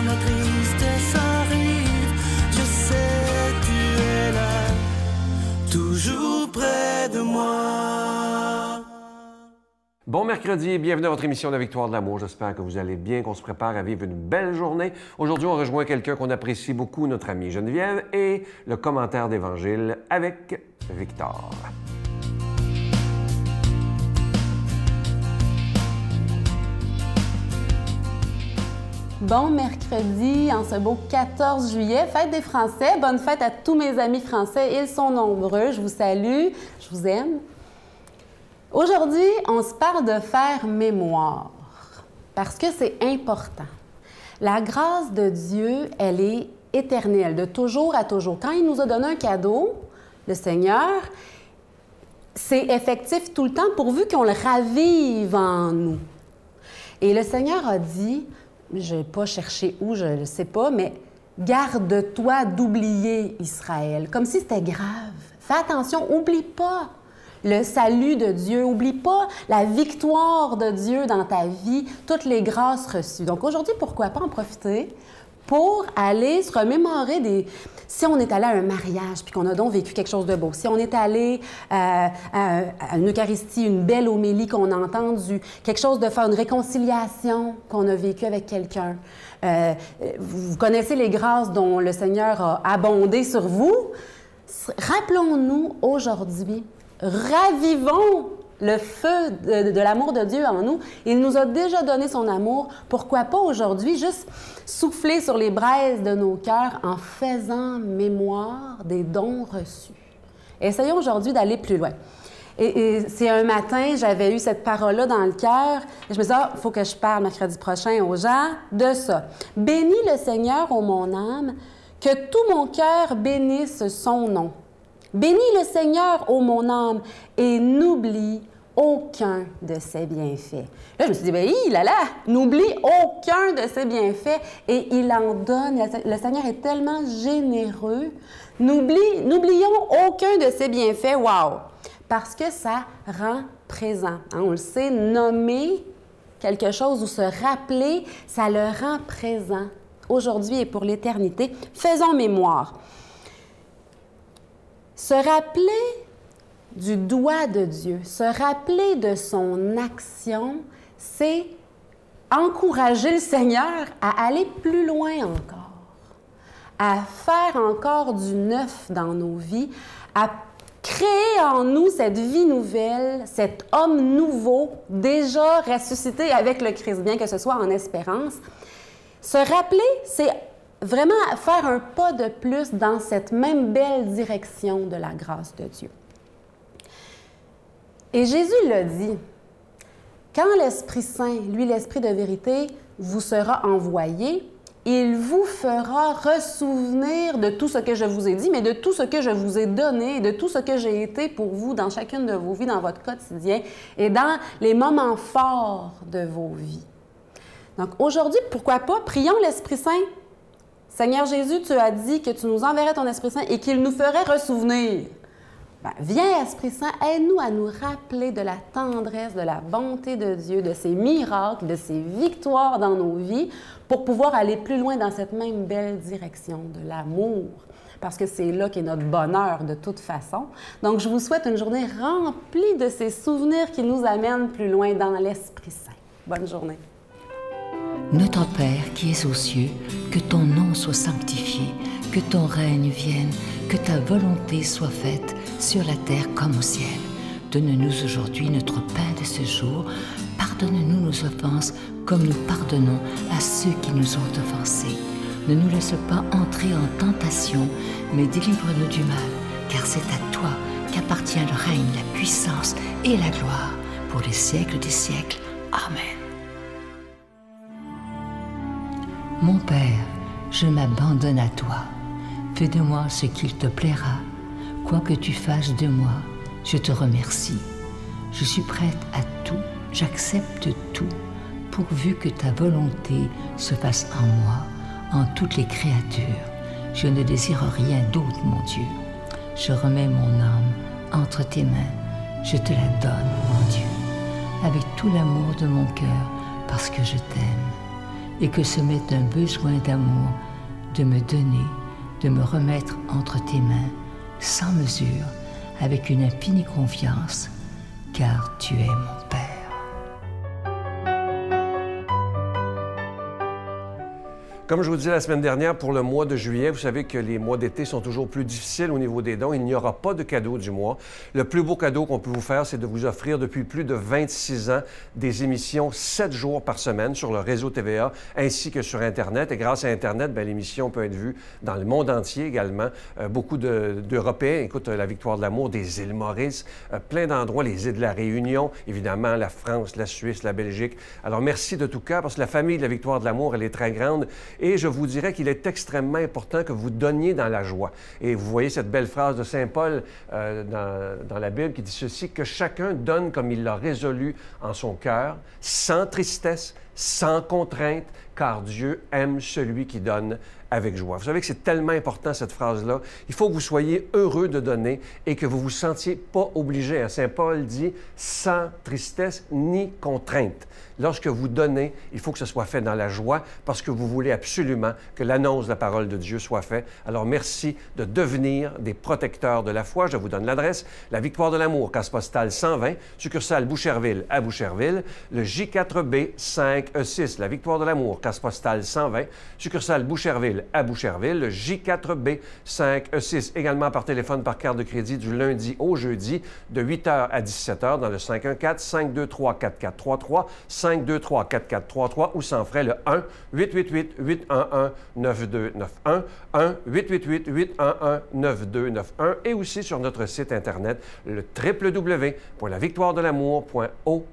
la tristesse arrive, je sais tu es là, toujours près de moi. Bon mercredi et bienvenue à votre émission de Victoire de l'amour. J'espère que vous allez bien, qu'on se prépare à vivre une belle journée. Aujourd'hui, on rejoint quelqu'un qu'on apprécie beaucoup, notre amie Geneviève, et le commentaire d'Évangile avec Victor. Bon mercredi, en ce beau 14 juillet, fête des Français. Bonne fête à tous mes amis français. Ils sont nombreux. Je vous salue. Je vous aime. Aujourd'hui, on se parle de faire mémoire parce que c'est important. La grâce de Dieu, elle est éternelle, de toujours à toujours. Quand il nous a donné un cadeau, le Seigneur, c'est effectif tout le temps pourvu qu'on le ravive en nous. Et le Seigneur a dit, je n'ai pas cherché où, je ne sais pas, mais garde-toi d'oublier Israël, comme si c'était grave. Fais attention, oublie pas le salut de Dieu. Oublie pas la victoire de Dieu dans ta vie, toutes les grâces reçues. Donc aujourd'hui, pourquoi pas en profiter pour aller se remémorer des... Si on est allé à un mariage puis qu'on a donc vécu quelque chose de beau, si on est allé à une Eucharistie, une belle homélie qu'on a entendue, quelque chose de faire, une réconciliation qu'on a vécu avec quelqu'un, vous connaissez les grâces dont le Seigneur a abondé sur vous. Rappelons-nous aujourd'hui, ravivons le feu de l'amour de Dieu en nous. Il nous a déjà donné son amour. Pourquoi pas aujourd'hui juste souffler sur les braises de nos cœurs en faisant mémoire des dons reçus. Essayons aujourd'hui d'aller plus loin. Et c'est un matin, j'avais eu cette parole-là dans le cœur. Et je me disais, il faut que je parle mercredi prochain aux gens de ça. Bénis le Seigneur, ô mon âme, que tout mon cœur bénisse son nom. Bénis le Seigneur, ô mon âme, et n'oublie aucun de ses bienfaits. Là, je me suis dit, bien, n'oublie aucun de ses bienfaits. Et il en donne. Le Seigneur est tellement généreux. N'oublions aucun de ses bienfaits. Wow! Parce que ça rend présent. Hein, on le sait, nommer quelque chose ou se rappeler, ça le rend présent aujourd'hui et pour l'éternité. Faisons mémoire. Se rappeler du doigt de Dieu, se rappeler de son action, c'est encourager le Seigneur à aller plus loin encore, à faire encore du neuf dans nos vies, à créer en nous cette vie nouvelle, cet homme nouveau, déjà ressuscité avec le Christ, bien que ce soit en espérance. Se rappeler, c'est vraiment faire un pas de plus dans cette même belle direction de la grâce de Dieu. Et Jésus l'a dit, quand l'Esprit Saint, lui l'Esprit de vérité, vous sera envoyé, il vous fera ressouvenir de tout ce que je vous ai dit, mais de tout ce que je vous ai donné, de tout ce que j'ai été pour vous dans chacune de vos vies, dans votre quotidien et dans les moments forts de vos vies. Donc aujourd'hui, pourquoi pas, prions l'Esprit Saint. Seigneur Jésus, tu as dit que tu nous enverrais ton Esprit Saint et qu'il nous ferait ressouvenir. Bien, viens, Esprit Saint, aide-nous à nous rappeler de la tendresse, de la bonté de Dieu, de ses miracles, de ses victoires dans nos vies pour pouvoir aller plus loin dans cette même belle direction de l'amour. Parce que c'est là qu'est notre bonheur de toute façon. Donc, je vous souhaite une journée remplie de ces souvenirs qui nous amènent plus loin dans l'Esprit Saint. Bonne journée. Notre Père qui es aux cieux, que ton nom soit sanctifié, que ton règne vienne, que ta volonté soit faite sur la terre comme au ciel. Donne-nous aujourd'hui notre pain de ce jour. Pardonne-nous nos offenses comme nous pardonnons à ceux qui nous ont offensés. Ne nous laisse pas entrer en tentation, mais délivre-nous du mal, car c'est à toi qu'appartient le règne, la puissance et la gloire pour les siècles des siècles. Amen. Mon Père, je m'abandonne à toi. Fais de moi ce qu'il te plaira. Quoi que tu fasses de moi, je te remercie. Je suis prête à tout, j'accepte tout, pourvu que ta volonté se fasse en moi, en toutes les créatures. Je ne désire rien d'autre, mon Dieu. Je remets mon âme entre tes mains. Je te la donne, mon Dieu, avec tout l'amour de mon cœur, parce que je t'aime. et que ce m'est un besoin d'amour de me donner, de me remettre entre tes mains, sans mesure, avec une infinie confiance, car tu es mon Père. Comme je vous disais la semaine dernière, pour le mois de juillet, vous savez que les mois d'été sont toujours plus difficiles au niveau des dons. Il n'y aura pas de cadeau du mois. Le plus beau cadeau qu'on peut vous faire, c'est de vous offrir depuis plus de 26 ans des émissions 7 jours par semaine sur le réseau TVA ainsi que sur Internet. Et grâce à Internet, l'émission peut être vue dans le monde entier également. Beaucoup d'Européens écoutent La Victoire de l'amour des îles Maurice, plein d'endroits, les îles de la Réunion, évidemment la France, la Suisse, la Belgique. Alors merci de tout cœur parce que la famille de La Victoire de l'amour, elle est très grande. Et je vous dirais qu'il est extrêmement important que vous donniez dans la joie. Et vous voyez cette belle phrase de Saint Paul dans la Bible qui dit ceci, que chacun donne comme il l'a résolu en son cœur, sans tristesse, sans contrainte, car Dieu aime celui qui donne avec joie. Vous savez que c'est tellement important, cette phrase-là. Il faut que vous soyez heureux de donner et que vous ne vous sentiez pas obligé. Saint Paul dit « sans tristesse ni contrainte ». Lorsque vous donnez, il faut que ce soit fait dans la joie parce que vous voulez absolument que l'annonce de la parole de Dieu soit faite. Alors, merci de devenir des protecteurs de la foi. Je vous donne l'adresse. La Victoire de l'amour, case postale 120, succursale Boucherville à Boucherville. Le J4B 5E6, La Victoire de l'amour, case postale 120, succursale Boucherville à Boucherville. Le J4B 5E6, également par téléphone, par carte de crédit du lundi au jeudi, de 8h à 17h dans le 514-523-4433, 523-4433 ou sans frais le 1-888-811-9291, 1-888-811-9291 et aussi sur notre site Internet, le www.lavictoiredelamour.org.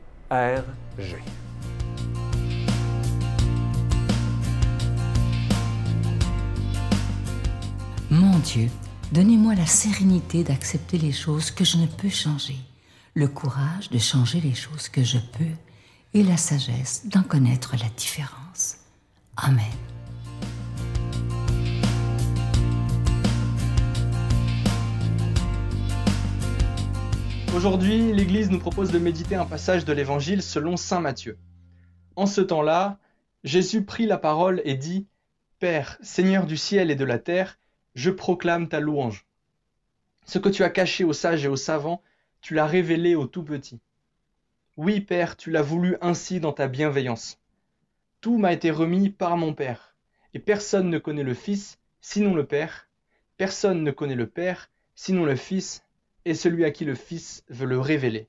Mon Dieu, donnez-moi la sérénité d'accepter les choses que je ne peux changer, le courage de changer les choses que je peux et la sagesse d'en connaître la différence. Amen. Aujourd'hui, l'Église nous propose de méditer un passage de l'Évangile selon saint Matthieu. En ce temps-là, Jésus prit la parole et dit « Père, Seigneur du ciel et de la terre, je proclame ta louange. Ce que tu as caché aux sages et aux savants, tu l'as révélé aux tout-petits. Oui, Père, tu l'as voulu ainsi dans ta bienveillance. Tout m'a été remis par mon Père, et personne ne connaît le Fils, sinon le Père. Personne ne connaît le Père, sinon le Fils, et celui à qui le Fils veut le révéler. »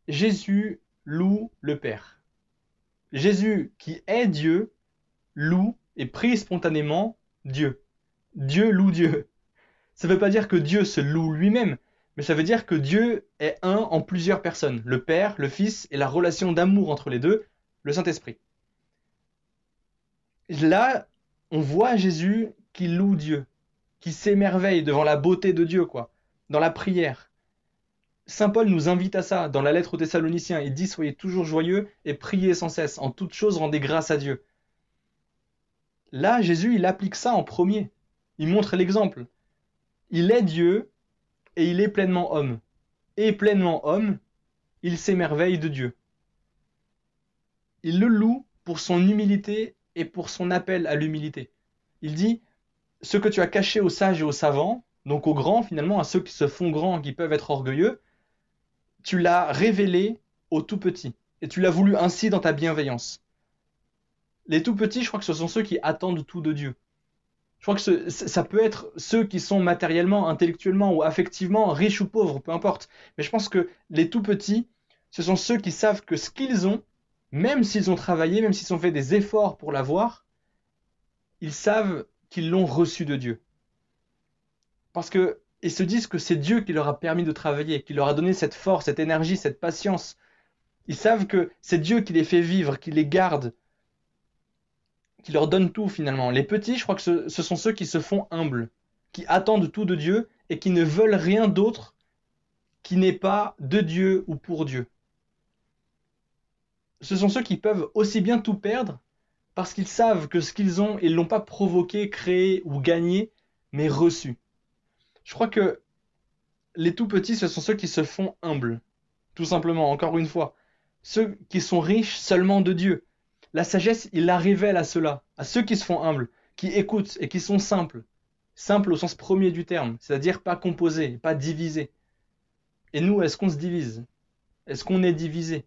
Jésus loue le Père. Jésus, qui est Dieu, loue et prie spontanément Dieu. Dieu loue Dieu. Ça ne veut pas dire que Dieu se loue lui-même, mais ça veut dire que Dieu est un en plusieurs personnes, le Père, le Fils et la relation d'amour entre les deux, le Saint-Esprit. Là, on voit Jésus qui loue Dieu, qui s'émerveille devant la beauté de Dieu, dans la prière. Saint Paul nous invite à ça dans la lettre aux Thessaloniciens. Il dit « Soyez toujours joyeux et priez sans cesse. En toutes choses, rendez grâce à Dieu. » Là, Jésus, il applique ça en premier. Il montre l'exemple. Il est Dieu et il est pleinement homme. Et pleinement homme, il s'émerveille de Dieu. Il le loue pour son humilité et pour son appel à l'humilité. Il dit « Ce que tu as caché aux sages et aux savants, donc aux grands finalement, à ceux qui se font grands, qui peuvent être orgueilleux, tu l'as révélé aux tout-petits. Et tu l'as voulu ainsi dans ta bienveillance. » Les tout-petits, je crois que ce sont ceux qui attendent tout de Dieu. Je crois que ça peut être ceux qui sont matériellement, intellectuellement ou affectivement riches ou pauvres, peu importe. Mais je pense que les tout-petits, ce sont ceux qui savent que ce qu'ils ont, même s'ils ont travaillé, même s'ils ont fait des efforts pour l'avoir, ils savent qu'ils l'ont reçu de Dieu. Parce qu'ils se disent que c'est Dieu qui leur a permis de travailler, qui leur a donné cette force, cette énergie, cette patience. Ils savent que c'est Dieu qui les fait vivre, qui les garde, qui leur donne tout finalement. Les petits, je crois que ce sont ceux qui se font humbles, qui attendent tout de Dieu et qui ne veulent rien d'autre qui n'est pas de Dieu ou pour Dieu. Ce sont ceux qui peuvent aussi bien tout perdre parce qu'ils savent que ce qu'ils ont, ils ne l'ont pas provoqué, créé ou gagné, mais reçu. Je crois que les tout petits, ce sont ceux qui se font humbles, tout simplement, encore une fois. Ceux qui sont riches seulement de Dieu. La sagesse, il la révèle à ceux-là, à ceux qui se font humbles, qui écoutent et qui sont simples. Simples au sens premier du terme, c'est-à-dire pas composés, pas divisés. Et nous, est-ce qu'on se divise? Est-ce qu'on est divisé?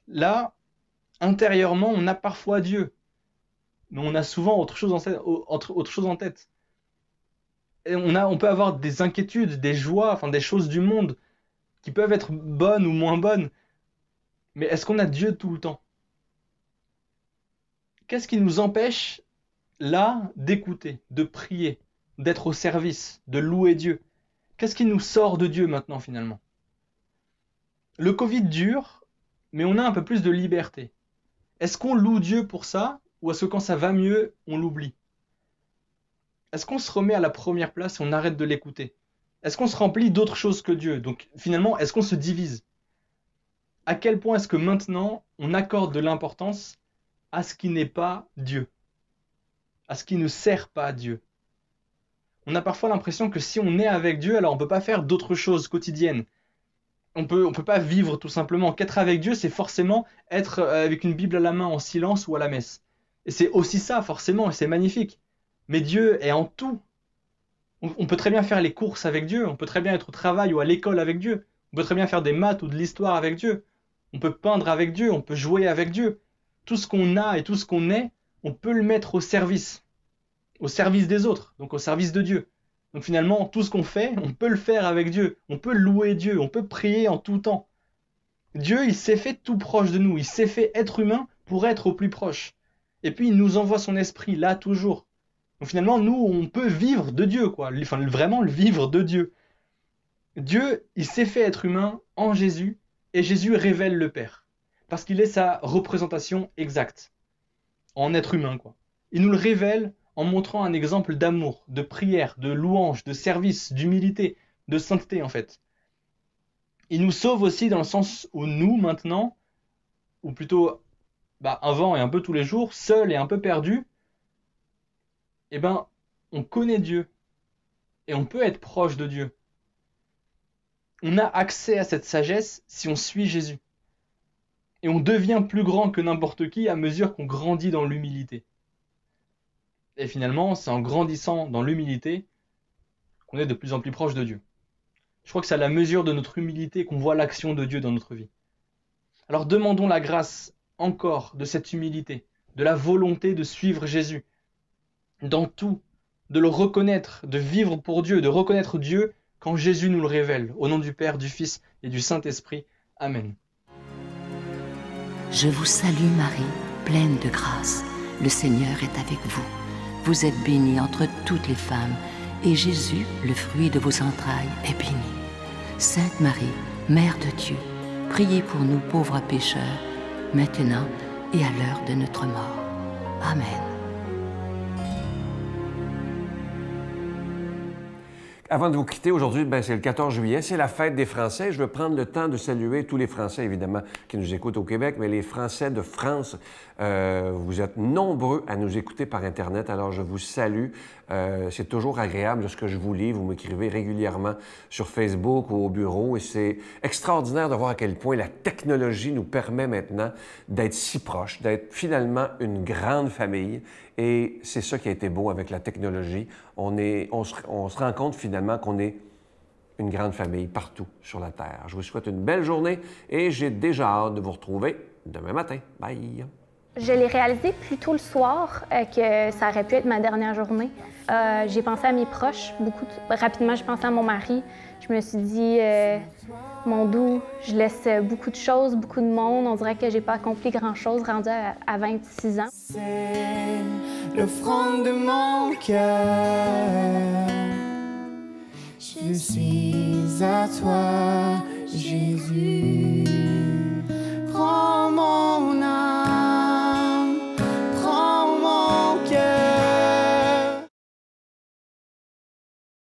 Là, intérieurement, on a parfois Dieu, mais on a souvent autre chose en tête. Et on peut avoir des inquiétudes, des joies, enfin des choses du monde qui peuvent être bonnes ou moins bonnes. Mais est-ce qu'on a Dieu tout le temps? Qu'est-ce qui nous empêche, là, d'écouter, de prier, d'être au service, de louer Dieu? Qu'est-ce qui nous sort de Dieu maintenant, finalement? Le Covid dure, mais on a un peu plus de liberté. Est-ce qu'on loue Dieu pour ça, ou est-ce que quand ça va mieux, on l'oublie? Est-ce qu'on se remet à la première place et on arrête de l'écouter? Est-ce qu'on se remplit d'autres choses que Dieu? Donc, finalement, est-ce qu'on se divise? À quel point est-ce que maintenant, on accorde de l'importance à ce qui n'est pas Dieu, à ce qui ne sert pas Dieu? On a parfois l'impression que si on est avec Dieu, alors on ne peut pas faire d'autres choses quotidiennes. On peut pas vivre tout simplement. Qu'être avec Dieu, c'est forcément être avec une Bible à la main en silence ou à la messe. Et c'est aussi ça, forcément, et c'est magnifique. Mais Dieu est en tout. On peut très bien faire les courses avec Dieu, on peut très bien être au travail ou à l'école avec Dieu, on peut très bien faire des maths ou de l'histoire avec Dieu, on peut peindre avec Dieu, on peut jouer avec Dieu. Tout ce qu'on a et tout ce qu'on est, on peut le mettre au service des autres, donc au service de Dieu. Donc finalement, tout ce qu'on fait, on peut le faire avec Dieu, on peut louer Dieu, on peut prier en tout temps. Dieu, il s'est fait tout proche de nous, il s'est fait être humain pour être au plus proche. Et puis il nous envoie son esprit là toujours. Donc finalement, nous, on peut vivre de Dieu, quoi. Enfin, vraiment le vivre de Dieu. Dieu, il s'est fait être humain en Jésus, et Jésus révèle le Père. Parce qu'il est sa représentation exacte. En être humain, quoi. Il nous le révèle en montrant un exemple d'amour, de prière, de louange, de service, d'humilité, de sainteté, en fait. Il nous sauve aussi dans le sens où nous, maintenant, ou plutôt avant et un peu tous les jours, seuls et un peu perdus, eh ben, on connaît Dieu et on peut être proche de Dieu. On a accès à cette sagesse si on suit Jésus. Et on devient plus grand que n'importe qui à mesure qu'on grandit dans l'humilité. Et finalement, c'est en grandissant dans l'humilité qu'on est de plus en plus proche de Dieu. Je crois que c'est à la mesure de notre humilité qu'on voit l'action de Dieu dans notre vie. Alors demandons la grâce encore de cette humilité, de la volonté de suivre Jésus, dans tout, de le reconnaître, de vivre pour Dieu, de reconnaître Dieu quand Jésus nous le révèle. Au nom du Père, du Fils et du Saint-Esprit. Amen. Je vous salue Marie, pleine de grâce. Le Seigneur est avec vous. Vous êtes bénie entre toutes les femmes, et Jésus, le fruit de vos entrailles, est béni. Sainte Marie, Mère de Dieu, priez pour nous pauvres pécheurs, maintenant et à l'heure de notre mort. Amen. Avant de vous quitter, aujourd'hui, c'est le 14 juillet, c'est la fête des Français. Je veux prendre le temps de saluer tous les Français, évidemment, qui nous écoutent au Québec, mais les Français de France, vous êtes nombreux à nous écouter par Internet, alors je vous salue. C'est toujours agréable ce que je vous lis. Vous m'écrivez régulièrement sur Facebook ou au bureau, et c'est extraordinaire de voir à quel point la technologie nous permet maintenant d'être si proches, d'être finalement une grande famille. Et c'est ça qui a été beau avec la technologie. On se rend compte finalement qu'on est une grande famille partout sur la Terre. Je vous souhaite une belle journée et j'ai déjà hâte de vous retrouver demain matin. Bye! Je l'ai réalisé plus tôt le soir que ça aurait pu être ma dernière journée. J'ai pensé à mes proches, rapidement j'ai pensé à mon mari. Je me suis dit, mon doux, je laisse beaucoup de choses, beaucoup de monde. On dirait que j'ai pas accompli grand-chose rendu à 26 ans. C'est l'offrande de mon cœur. Je suis à toi, Jésus.